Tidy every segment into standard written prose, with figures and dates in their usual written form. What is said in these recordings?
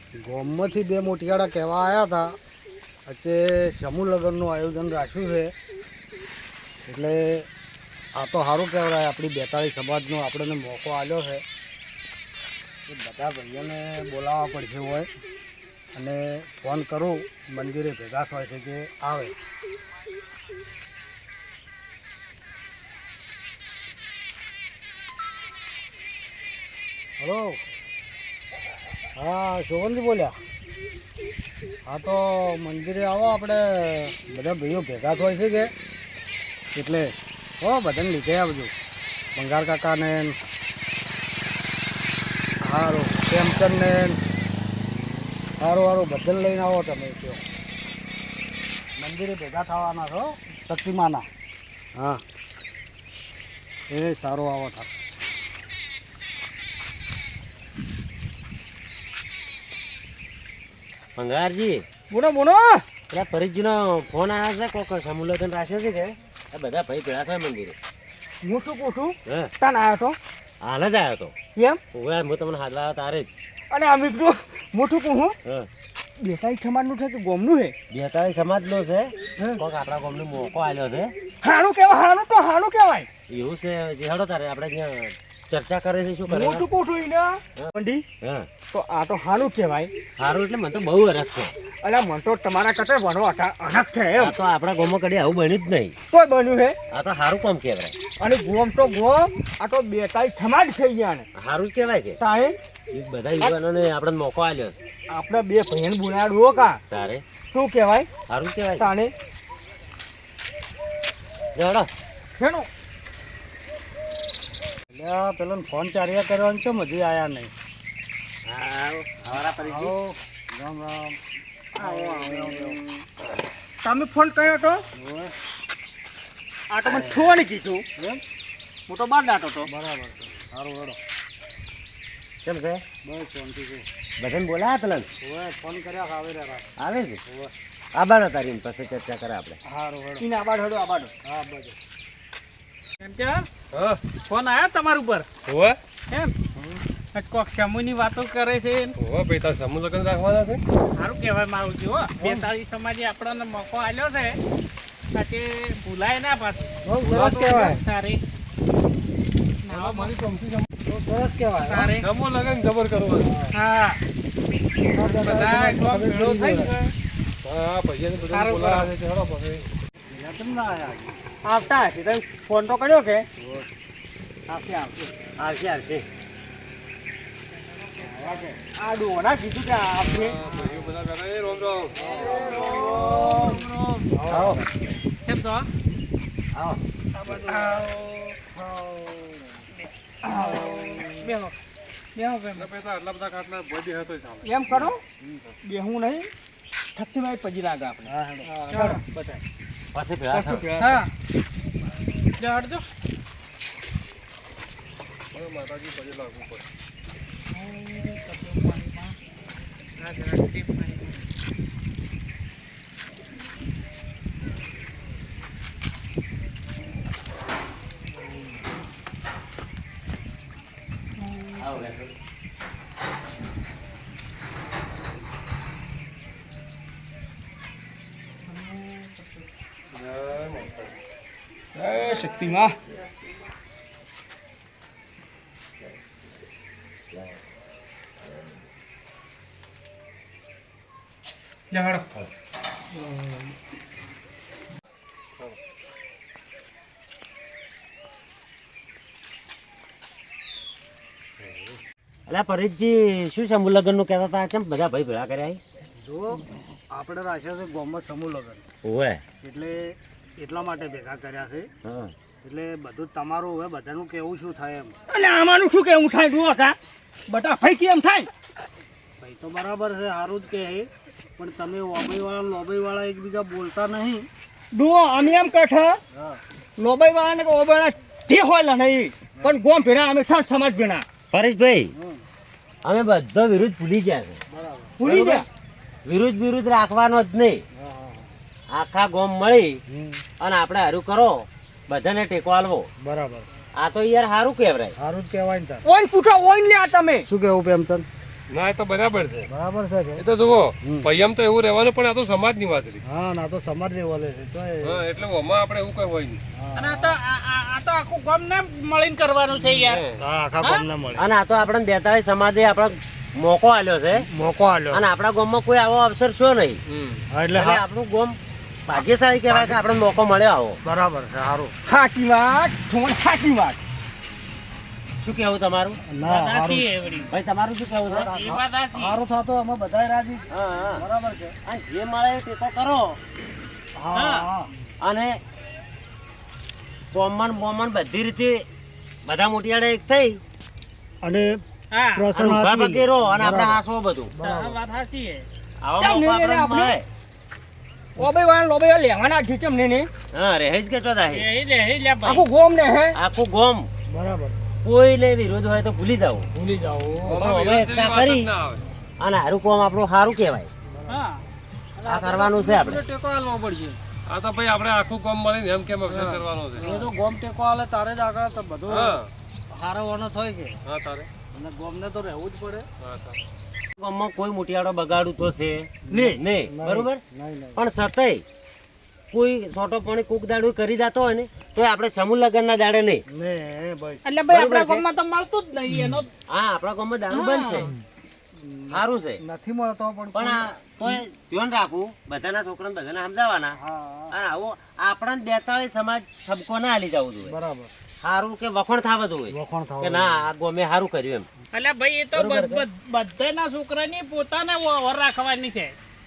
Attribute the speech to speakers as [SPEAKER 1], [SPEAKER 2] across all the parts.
[SPEAKER 1] ગામમાંથી બે મોટિયાળા કહેવા આવ્યા હતા આજે સમૂહ લગ્નનું આયોજન રાખ્યું છે એટલે આ તો સારું કહેવાય આપણી 42 સમાજનો આપણને મોકો આપ્યો છે કે બધા ભાઈઓને બોલાવવા પડશે હોય અને ફોન કરું મંદિરે ભેગા થાય છે કે આવે. હલો, હા શોભનજી બોલ્યા. હા તો મંદિરે આવો, આપણે બધા ભાઈઓ ભેગા થાય છે કે એટલે હો બધાને લીધે આવજો. બંગાળ કાકાને સારું, પ્રેમચંદને સારું સારું બધાને લઈને આવો તમે. કહો મંદિરે ભેગા થવાના છો શક્તિમાના. હા એ સારું, આવો થાય.
[SPEAKER 2] ભંગારજી
[SPEAKER 3] બોલો બોલો.
[SPEAKER 2] પેલા ફરીજીનો ફોન આવ્યો છે, કોક સમૂહ લગ્ન રાખ્યો છે કે આ બધા ભાઈ ભેળા થાય મંદિરે.
[SPEAKER 3] મોટું કોઠું
[SPEAKER 2] હે
[SPEAKER 3] તાન આવ્યો તો
[SPEAKER 2] હાલ જ આવ્યો તો.
[SPEAKER 3] કેમ?
[SPEAKER 2] હવે હું તમને હાથ લાવ્યો તારે જ.
[SPEAKER 3] અને અમે કીધું મોટું કોહું
[SPEAKER 2] હા
[SPEAKER 3] 42 સમાજનું છે કે ગોમનું છે?
[SPEAKER 2] 42 સમાજનો છે. કોક આપણા ગામને મોકો આવ્યો છે.
[SPEAKER 3] હારું કહેવાય, હારું તો હારું કહેવાય.
[SPEAKER 2] એવું છે જે હેડો તારે આપણે ત્યાં ચર્ચા કરે છે શું કરે.
[SPEAKER 3] મોટું કોઠું ઈને મંડી
[SPEAKER 2] હા
[SPEAKER 3] તો આ તો હારું કહેવાય.
[SPEAKER 2] સારું એટલે મને તો બહુ અરખ છે.
[SPEAKER 3] અલ્યા મન તો તમારા કરતા ભણો અનક છે એમ.
[SPEAKER 2] આ તો આપણા ગામમાં કદી આવું બન્યું જ નહીં.
[SPEAKER 3] કોઈ બન્યું છે?
[SPEAKER 2] આ તો સારું કામ કહેવાય.
[SPEAKER 3] અને ગોમ તો ગોમ, આ તો 42 સમાજ થઈ ગયા ને.
[SPEAKER 2] સારું જ કહેવાય કે
[SPEAKER 3] તાણે
[SPEAKER 2] એ બધા યુવાનોને આપણે મોકો આવ્યો છે.
[SPEAKER 3] આપણે બે ભાઈન બોલાડવો કા
[SPEAKER 2] તારે
[SPEAKER 3] શું કહેવાય?
[SPEAKER 2] સારું જ કહેવાય.
[SPEAKER 3] તાણે
[SPEAKER 2] હેડો
[SPEAKER 3] હેનો
[SPEAKER 1] એટલે આ પેલો ફોન ચાર્યા કરવાનો છે, હજી આવ્યા નહીં. આવો, રામ રામ.
[SPEAKER 3] તમે ફોન કર્યો તો?
[SPEAKER 1] ઓવે,
[SPEAKER 3] આ તો મને છોડી કીધું.
[SPEAKER 1] એમ
[SPEAKER 3] હું તો બહાર દાટો તો.
[SPEAKER 1] બરાબર છે. સારું હેડો,
[SPEAKER 2] કેમ છે
[SPEAKER 1] બસ શાંતિ છે.
[SPEAKER 2] બધાને બોલાયા પેલા
[SPEAKER 1] ઓવે ફોન કર્યા આવે રહ્યા.
[SPEAKER 2] આવે છે.
[SPEAKER 1] ઓવે
[SPEAKER 2] આબાડો તારી પાસે ચર્ચા કરે આપણે.
[SPEAKER 1] સારું હેડો.
[SPEAKER 3] ઈને આબાડ હડો આબાડ.
[SPEAKER 1] હા બધું
[SPEAKER 3] એમ કે ફોન આવ્યો તમારા ઉપર?
[SPEAKER 4] હોવે
[SPEAKER 3] એમ કોક સમૂહની વાતો કરે છે.
[SPEAKER 4] હોવે ભાઈ તાર સમૂહ લગ્ન રાખવાના છે.
[SPEAKER 3] સારું કહેવાય મારું જો 42 સમાજે આપણને મોકો આલ્યો છે કે ભૂલાય ના પાછું.
[SPEAKER 1] બહુ સરસ કહેવાય.
[SPEAKER 3] સારી
[SPEAKER 4] હા મારી કંપની
[SPEAKER 1] બહુ સરસ કહેવાય.
[SPEAKER 3] સારે
[SPEAKER 4] સમૂહ લગ્ન જબર કરવાનું.
[SPEAKER 3] હા બધા કોક ભેળો થઈ ગયો.
[SPEAKER 4] હા પૈસા બધા
[SPEAKER 3] સારું
[SPEAKER 4] બોલાવે છે હેડો પછી.
[SPEAKER 1] એના કેમ ના આવ્યા?
[SPEAKER 3] આવતા હશે તમે ફોન તો કર્યો કે? આવશે આવશે.
[SPEAKER 2] આવશે આવશે.
[SPEAKER 3] આ ડોના કીધું કે આવશે.
[SPEAKER 4] હા, ભાઈઓ બધા બેઠા છે. રોમ રોમ.
[SPEAKER 2] આવો
[SPEAKER 3] કેમ તો
[SPEAKER 2] આવો.
[SPEAKER 3] બેહો બેહો બેહો.
[SPEAKER 4] એટલે પેલા આટલા બધા ખાટલા બધી હતો ચાલે.
[SPEAKER 3] એમ કરો બેહું નહીં થકતીમાં પજી લાગે આપણે.
[SPEAKER 1] હા હેડો.
[SPEAKER 3] ચાલો બતાય.
[SPEAKER 2] પાસે ભેળા થાવ.
[SPEAKER 3] હા લે હટજો.
[SPEAKER 4] હવે માતાજી પછી લાગવું પડે.
[SPEAKER 2] આવો લે.
[SPEAKER 3] જય શક્તિમાં. લે હડો.
[SPEAKER 2] અલ્યા પરેશજી શું સમૂહ લગ્નનું કહેતા હતા? કેમ બધા ભાઈ ભેળા કર્યા?
[SPEAKER 1] જો આપણે રાખ્યા છે ગામમાં સમૂહ લગ્ન
[SPEAKER 2] ઓવે
[SPEAKER 1] એટલે એટલા માટે ભેગા કર્યા છે.
[SPEAKER 2] હા
[SPEAKER 1] એટલે બધું તમારું હવે બધાનું કેવું શું થાય એમ.
[SPEAKER 3] અને આમાંનું શું કેવું થાય જુઓ કા બટા ભાઈ કેમ થાય?
[SPEAKER 1] ભાઈ તો બરાબર છે, સારું જ કહે, પણ તમે ઓબઈવાળા લોબઈવાળા એકબીજા બોલતા નહીં.
[SPEAKER 3] જુઓ અમે એમ કઠા
[SPEAKER 1] હા
[SPEAKER 3] લોબાઈ વાળા ને ઓબાઈ તે હોય નહીં પણ ગોમ ભેણા અમે છ સમાજ ભેણા
[SPEAKER 2] પરેશભાઈ
[SPEAKER 1] હમ,
[SPEAKER 2] અમે બધો વિરુદ્ધ ભૂલી ગયા છે.
[SPEAKER 1] બરાબર.
[SPEAKER 3] ભૂલી ગયા.
[SPEAKER 2] વિરુદ્ધ રાખવાનો જ નહીં.
[SPEAKER 1] હા હા
[SPEAKER 2] આખા ગામ મળી
[SPEAKER 1] હમ,
[SPEAKER 2] અને આપણે હારું કરો, બધાને ટેકો આલવો.
[SPEAKER 1] બરાબર.
[SPEAKER 2] આ તો યાર સારું કહેવાય.
[SPEAKER 1] સારું જ કહેવાય ને તાર.
[SPEAKER 3] ઓઈન પૂછો ઓઈન લે આ તમે.
[SPEAKER 1] શું કેવું પ્રેમચંદ?
[SPEAKER 4] ના એ તો બરાબર છે
[SPEAKER 1] બરાબર છે કે
[SPEAKER 4] એ તો જુઓ
[SPEAKER 1] હમ.
[SPEAKER 4] ભાઈમ તો એવું રહેવાનું પણ આ તો સમાજની વાત રહી
[SPEAKER 1] હા ના તો સમાજ લેવલે છે તો
[SPEAKER 4] હા એટલે ઓમાં આપણે એવું કઈ હોય નહીં
[SPEAKER 3] અને આ તો આખું ગામ ને મળીને કરવાનું છે યાર.
[SPEAKER 1] હા આખા ગામને મળે
[SPEAKER 2] અને આ તો આપણે 42 સમાજે આપણે મોકો આલ્યો છે
[SPEAKER 1] મોકો આલ્યો
[SPEAKER 2] અને આપણા ગામમાં કોઈ આવો અવસર છો નહીં.
[SPEAKER 1] હા, એટલે
[SPEAKER 2] એટલે આપણું ગામ ભાગ્યશાળી કહેવાય કે આપણે મોકો મળ્યો આવો.
[SPEAKER 1] બરાબર છે સારું
[SPEAKER 5] સાચી વાત થોડ સાચી વાત.
[SPEAKER 2] શું કેવું તમારું?
[SPEAKER 1] ના સારું
[SPEAKER 3] સાચી છે વળી.
[SPEAKER 2] ભાઈ તમારું શું કેવું છે?
[SPEAKER 3] એ વાત સાચી.
[SPEAKER 1] સારું થતો અમે બધા રાજી
[SPEAKER 2] હા હા.
[SPEAKER 1] બરાબર છે
[SPEAKER 2] અને જે મળે એ ટેકો કરો
[SPEAKER 1] હા હા
[SPEAKER 2] અને બોમન બધી રીતે બધા મોટિયાળા એક થઈ
[SPEAKER 1] અને
[SPEAKER 3] હા
[SPEAKER 2] અને
[SPEAKER 1] પ્રસન્ન
[SPEAKER 2] ઊભા
[SPEAKER 1] હાથવી.
[SPEAKER 2] પગે રહો અને આપણે
[SPEAKER 1] બરાબર.
[SPEAKER 2] હાસવો બધું.
[SPEAKER 3] હા, વાત સાચી છે.
[SPEAKER 2] આવો
[SPEAKER 5] કેમ
[SPEAKER 2] મોકો
[SPEAKER 5] નહીં
[SPEAKER 2] આપણને
[SPEAKER 5] આપણે?
[SPEAKER 2] મળે.
[SPEAKER 5] ઓબે વાળા લોબે વાળા લેવાના છે ચમ ને
[SPEAKER 2] હા રહે જ કે ચોથા હે.
[SPEAKER 3] એ લે ભાઈ.
[SPEAKER 5] આખું ગોમ ને હે
[SPEAKER 2] આખું ગોમ
[SPEAKER 1] બરાબર
[SPEAKER 2] કોઈને વિરોધ હોય તો ભૂલી જાવ
[SPEAKER 1] ભૂલી જાઓ
[SPEAKER 2] પણ હવે એકતા કરી
[SPEAKER 4] ના આવે
[SPEAKER 2] અને હારું કોમ આપણું સારું કહેવાય.
[SPEAKER 3] હા.
[SPEAKER 2] આ કરવાનું છે આપણે.
[SPEAKER 4] આ તો ભાઈ આપણે આખું કામ મળીને એમ કેમ અક્ષર કરવાનો છે
[SPEAKER 1] એ તો ગોમ ટેકો આલે તારે જ આગળ તો બધું
[SPEAKER 4] હા
[SPEAKER 1] હારો વાનો થાય કે
[SPEAKER 4] હા તારે
[SPEAKER 1] અને ગોમને તો રહેવું જ પડે
[SPEAKER 4] હા તારે
[SPEAKER 2] ગામમાં કોઈ મોટિયાળો બગાડું તો છે
[SPEAKER 5] નહીં.
[SPEAKER 2] નહીં બરોબર
[SPEAKER 1] નહીં નહીં
[SPEAKER 2] પણ સતય કોઈ સોટો પાણી કોક દાડું કરી જતો હોય ને તો આપણે સમૂહ લગ્નના દાડે નહીં.
[SPEAKER 1] ને ભાઈ
[SPEAKER 3] એટલે ભાઈ
[SPEAKER 2] બરોબર
[SPEAKER 3] આપણા
[SPEAKER 2] છે.
[SPEAKER 3] ગામમાં તો મળતું જ નહીં એનો.
[SPEAKER 2] હા આપણા ગામમાં દારૂ બંધ છે સારું છે
[SPEAKER 1] નથી મળતો
[SPEAKER 2] પણ આ તોય ધ્યાન રાખવું બધાના છોકરાને બધાને સમજાવવાના
[SPEAKER 1] હા
[SPEAKER 2] અને આવો આપણને 42 સમાજ ઠપકો ના હાલી જવું જોઈએ.
[SPEAKER 1] બરાબર
[SPEAKER 2] સારું કે વખણ થવા જોઈએ
[SPEAKER 1] વખણ થવા
[SPEAKER 2] કે ના આ ગોમે સારું કર્યું એમ.
[SPEAKER 3] એટલે ભાઈ એ તો
[SPEAKER 2] બરોબર છે.
[SPEAKER 3] બધાના છોકરાની પોતાને વર રાખવાની છે.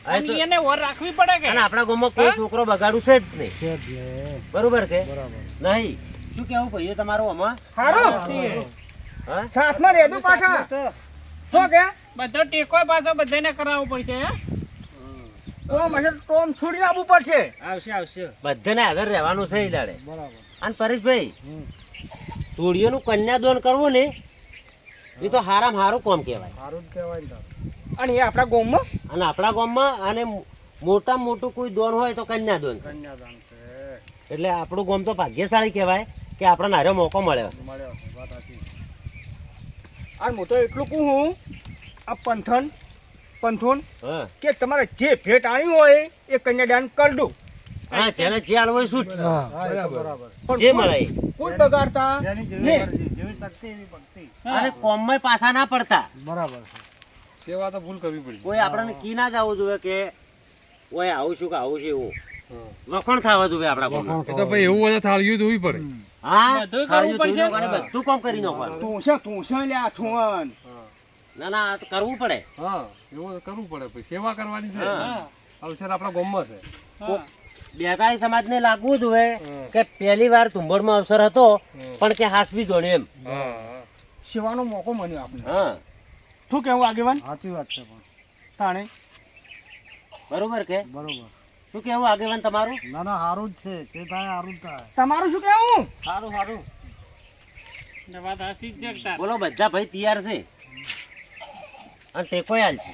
[SPEAKER 2] હા,
[SPEAKER 3] અને
[SPEAKER 2] તો-
[SPEAKER 3] એને વર રાખવી પડે કે
[SPEAKER 2] અને આપણા ગામમાં કોઈ છોકરો બગાડું છે જ નહીં
[SPEAKER 1] છે જ ને
[SPEAKER 2] બરોબર કે
[SPEAKER 1] બરાબર
[SPEAKER 2] નહીં શું કેવું ભાઈઓ તમારું આમાં?
[SPEAKER 5] હારું
[SPEAKER 2] હા
[SPEAKER 5] સાથમાં રેડું પાછા શું કે
[SPEAKER 3] બધો ટેકો પાછો બધાને કરાવવો પડશે હે?
[SPEAKER 5] ટોમ હશે તો ટોમ છોડી આવવું પડશે.
[SPEAKER 2] બધાને હાજર રહેવાનું છે એ દાડે.
[SPEAKER 1] બરાબર
[SPEAKER 2] અને પરેશભાઈ
[SPEAKER 1] હમ.
[SPEAKER 2] ધોળીઓનું કન્યાદાન કરવું ને એ તો હારામાં હારું કામ કહેવાય.
[SPEAKER 1] સારું જ કહેવાય ને તારે.
[SPEAKER 5] અને એ આપણા ગામમાં
[SPEAKER 2] અને આપણા ગામમાં અને મોટામાં મોટું કોઈ દોન હોય તો કન્યાદાન છે.
[SPEAKER 1] કન્યાદાન છે
[SPEAKER 2] એટલે આપણું ગામ તો ભાગ્યશાળી કહેવાય કે આપણને હારો મોકો મળ્યો છે.
[SPEAKER 1] મળ્યો છે વાત સાચી
[SPEAKER 5] અને હું તો એટલું કહું હું આ પંથોન
[SPEAKER 2] હા
[SPEAKER 5] કે તમારે જે ભેટ આણી હોય એ કન્યાદાન કરી દો.
[SPEAKER 2] હા જેને જે હાલ હોય શું
[SPEAKER 1] હા એ તો બરાબર
[SPEAKER 5] પણ
[SPEAKER 2] જે મળે એ.
[SPEAKER 5] કોઈ બગાડતા
[SPEAKER 1] જેની જેવી
[SPEAKER 5] નહીં.
[SPEAKER 1] મરજી જેવી શક્તિ એવી ભક્તિ
[SPEAKER 2] અને કોમમાં પાછા ના પડતા
[SPEAKER 1] બરાબર છે
[SPEAKER 4] સેવા તો ભૂલ કરવી પડી
[SPEAKER 2] કોઈ આપણને કી ના જવું જોઈએ કે ઓય આવું છું કે આવું છે એવું
[SPEAKER 4] હા.
[SPEAKER 2] વખણ થવા જોઈએ આપણા ગામમાં.
[SPEAKER 4] એ તો ભાઈ એવું હોય તો થાળીયું ધોવી પડે
[SPEAKER 2] હા
[SPEAKER 3] બધું કરવું
[SPEAKER 2] ખાલી
[SPEAKER 3] પડશે.
[SPEAKER 2] ધોઈને વળી બધું કામ કરી નાખવાનું.
[SPEAKER 5] તું છે લ્યા ઠોન
[SPEAKER 2] ના ના આ તો કરવું પડે.
[SPEAKER 4] હા એવું તો કરવું પડે ભાઈ સેવા કરવાની છે
[SPEAKER 2] હા.
[SPEAKER 4] અવસર આપણા ગામમાં છે
[SPEAKER 3] હા.
[SPEAKER 2] 42 સમાજને લાગવું જોઈએ કે પહેલી વાર તુંબડમાં અવસર હતો પણ કે હાસવી જોડે એમ.
[SPEAKER 4] હા હા
[SPEAKER 5] સેવાનો મોકો મળ્યો આપણે.
[SPEAKER 2] હા
[SPEAKER 5] શું કેવું આગેવાન
[SPEAKER 1] સાચી વાત છે પણ
[SPEAKER 5] તાણે
[SPEAKER 2] બરોબર કે
[SPEAKER 1] બરોબર
[SPEAKER 2] શું કેવું આગેવાન તમારું?
[SPEAKER 1] ના ના સારું જ છે તે થાય સારું જ થાય
[SPEAKER 5] તમારું શું કેવું?
[SPEAKER 2] સારું સારું
[SPEAKER 3] એટલે વાત સાચી જ છે કે તાર.
[SPEAKER 2] બોલો બધા ભાઈ તૈયાર છે અને ટેકોય હાલ છે.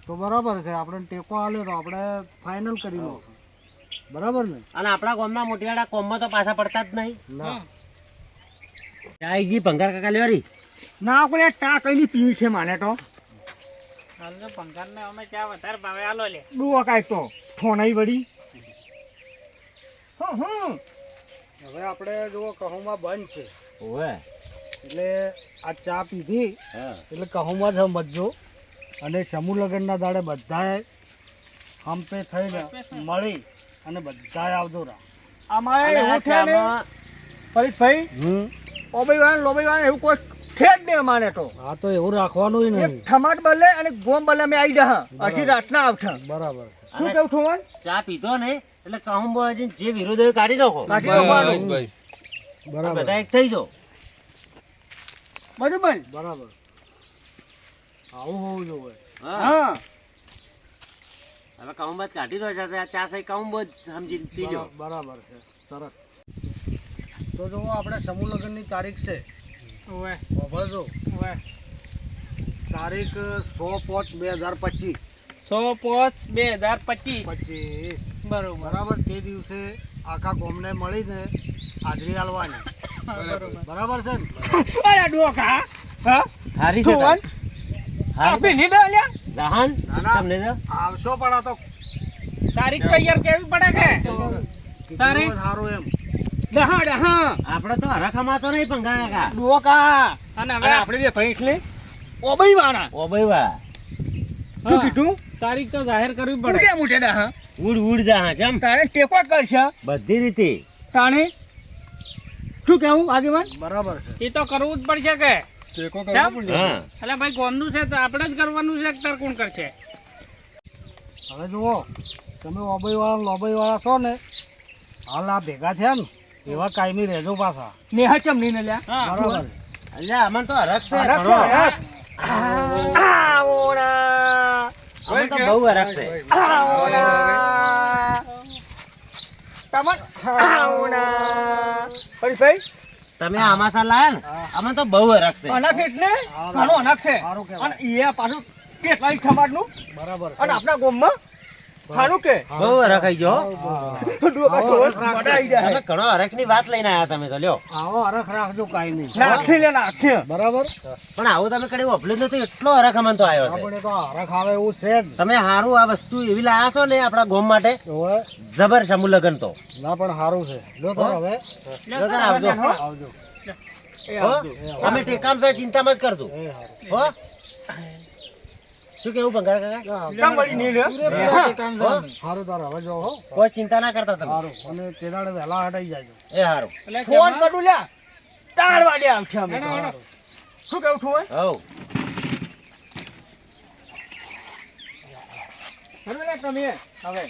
[SPEAKER 1] તો બરાબર છે આપણે ટેકો આલ્યો તો આપણે ફાઇનલ કરી લો બરાબર ને
[SPEAKER 2] અને આપણા ગામના મોટિયાળા કોમમાં તો પાછા પડતા જ નહીં.
[SPEAKER 1] ના
[SPEAKER 2] ચાયજી ભંગાર કાકા લેવારી
[SPEAKER 5] ના આપણે ટા કઈની પીવી છે માને તો
[SPEAKER 3] હાલ તો પંખાને અમે ચા વધારે ભાવે આલો લે.
[SPEAKER 5] ડુઓ કાંઈક તો ઠોનાઈ વળી હં
[SPEAKER 1] હવે આપણે જુઓ કહુંમાં બંધ છે
[SPEAKER 2] ઓવે
[SPEAKER 1] એટલે આ ચા પીધી
[SPEAKER 2] હા
[SPEAKER 1] એટલે કહુંમાં જ સમજજો અને સમૂહ લગ્નના દાડે બધાએ હંપે થઈને મળી અને બધાએ આવજો રા
[SPEAKER 5] અમારે
[SPEAKER 2] અને આ
[SPEAKER 5] એવું છે ને
[SPEAKER 2] ચામાં
[SPEAKER 5] પરેશભાઈ ઓબઈવાન લોબઈવાન એવું કોઈ છે જ નહીં અમારે તો
[SPEAKER 1] હા તો એવું રાખવાનું
[SPEAKER 5] એક
[SPEAKER 1] નહીં
[SPEAKER 5] ઠમાટ બદલે અને ગોમ બદલે અમે આવી જા અઢી રાતના આવતા
[SPEAKER 1] બરાબર
[SPEAKER 5] શું
[SPEAKER 2] અને
[SPEAKER 5] કેવું ઠોવાન
[SPEAKER 2] ચા પીધો ને એટલે કહું બોલાજીને જે વિરોધ હોય એ કાઢી નાખો.
[SPEAKER 5] કાઢી નાખવાનું.
[SPEAKER 4] ભાઈ
[SPEAKER 2] અને
[SPEAKER 1] બરાબર
[SPEAKER 2] બધા એક થઈ જાઓ.
[SPEAKER 5] બરોબર
[SPEAKER 1] બરાબર આવું હોવું જોઈએ
[SPEAKER 2] હા
[SPEAKER 5] હા
[SPEAKER 2] હવે કહું બાદ કાઢી દો છે આ ચા સહી કહું બધ સમજી પીજો.
[SPEAKER 1] બરાબર છે સરસ તો જો આપણે સમૂહ લગ્નની તારીખ છે
[SPEAKER 3] ઓવે
[SPEAKER 1] સાંભળજો
[SPEAKER 3] ઓવે.
[SPEAKER 1] તારીખ 100/5/2025
[SPEAKER 3] 100/5/2025 બરોબર
[SPEAKER 1] બરાબર તે દિવસે આખા ગામને મળીને હાજરી આલવાની
[SPEAKER 3] બરોબર.
[SPEAKER 1] બરાબર છે ને
[SPEAKER 5] અરે ડોકા હા
[SPEAKER 2] હારી છે
[SPEAKER 5] ઠોવાન
[SPEAKER 2] હા.
[SPEAKER 5] આપી લીધા લ્યા
[SPEAKER 2] જહાન
[SPEAKER 1] ના, ના.
[SPEAKER 2] તમને જો.
[SPEAKER 1] આવશો પણ આ તો
[SPEAKER 3] તારીખ તૈયાર કેવી પડે કે તારે?
[SPEAKER 1] કીધું સારું એમ
[SPEAKER 5] ડહા ડહા
[SPEAKER 2] આપણે તો હરખમાં તો નહીં પંગા કાકા
[SPEAKER 5] ડોકા
[SPEAKER 3] અને
[SPEAKER 5] અને
[SPEAKER 3] હવે
[SPEAKER 5] આપણે બે ભાઈ એટલે ઓબઈ વાળા
[SPEAKER 2] ઓ ભાઈ વાહ
[SPEAKER 5] શું કીધું
[SPEAKER 3] તારીખ તો જાહેર કરવી પડે.
[SPEAKER 5] ઉડે મુઠે ડહા
[SPEAKER 2] ઉડ ઉડ જા જમ
[SPEAKER 5] તારે ટેકો કરશે
[SPEAKER 2] બધી રીતે
[SPEAKER 5] તાણે શું કેવું આગેવાન
[SPEAKER 1] બરાબર છે
[SPEAKER 3] એ તો કરવું જ પડશે કે
[SPEAKER 4] ટેકો
[SPEAKER 3] કેમ?
[SPEAKER 4] કરવો પડશે.
[SPEAKER 2] હા
[SPEAKER 3] એટલે ભાઈ ગોમનું છે તો આપણે જ કરવાનું છે કે તાર કોણ કરશે?
[SPEAKER 1] હવે જુઓ તમે ઓબઈવાળા લોબઈવાળા છો ને હાલ આ ભેગા થયા ને એવા કાયમી રહેજો પાછા
[SPEAKER 5] નેહા ચમની ને લ્યા
[SPEAKER 3] હા.
[SPEAKER 1] બરાબર
[SPEAKER 2] અલ્યા અમન તો હરખ છે
[SPEAKER 5] હરખ
[SPEAKER 2] ઘણો.
[SPEAKER 5] છે, હરખ. આવોરા
[SPEAKER 2] અમન તો બહુ હરખ છે
[SPEAKER 5] આવોરા તમન આવોરા હરીભાઈ
[SPEAKER 2] તમે આમાં સર લાયા ને અમન તો બહુ હરખ છે
[SPEAKER 5] અનાક એટલે ઘણો અનાક છે
[SPEAKER 1] સારું કહેવાય.
[SPEAKER 5] અને એ પાછું કેટલાય સમાજનું
[SPEAKER 1] બરાબર
[SPEAKER 5] અને આપણા ગામમાં ખાનું કે
[SPEAKER 2] બહુ હરખ આઈ ગયો
[SPEAKER 5] ડોકા તો મોટા આઈ જાય
[SPEAKER 2] તમે ઘણો હરખ ની વાત લઈને આયા તમે તો લ્યો
[SPEAKER 1] આવો હરખ રાખજો કાયમી
[SPEAKER 5] નાખી લે નાખી
[SPEAKER 1] બરાબર
[SPEAKER 2] પણ આવું તમે કડી ઓપલું જ નતું એટલો હરખ અમન તો આવ્યો છે
[SPEAKER 1] આપણે તો આ હરખ આવે એવું છે જ
[SPEAKER 2] તમે હારું આ વસ્તુ એવી લાયા છો ને આપણા ગોમ માટે
[SPEAKER 1] હવે
[SPEAKER 2] જબર સમૂહ લગન તો
[SPEAKER 1] ના પણ સારું છે જો તો હવે
[SPEAKER 2] જો તાર આવજો
[SPEAKER 1] આવજો
[SPEAKER 5] એ
[SPEAKER 2] હો?
[SPEAKER 5] આવજો.
[SPEAKER 2] અમે ટેકામ છે ચિંતા મત કરજો
[SPEAKER 1] એ સારું
[SPEAKER 2] હો શું કેવું ભંગાર કાકા
[SPEAKER 5] કામ વળી નહીં લે
[SPEAKER 2] હો?
[SPEAKER 1] સારું તાર હવે જો હો
[SPEAKER 2] કોઈ ચિંતા ના કરતા તમે
[SPEAKER 1] સારું અને તે દાડે વહેલા હટાઈ જાજો
[SPEAKER 2] એ હારું
[SPEAKER 3] એટલે
[SPEAKER 5] ફોન
[SPEAKER 3] જમા-
[SPEAKER 5] કરું લ્યા 4 વાગે આવશે અમે
[SPEAKER 3] હેડો, હેડો.
[SPEAKER 5] શું કેવું છું
[SPEAKER 2] હવ
[SPEAKER 5] હવે તમે હવે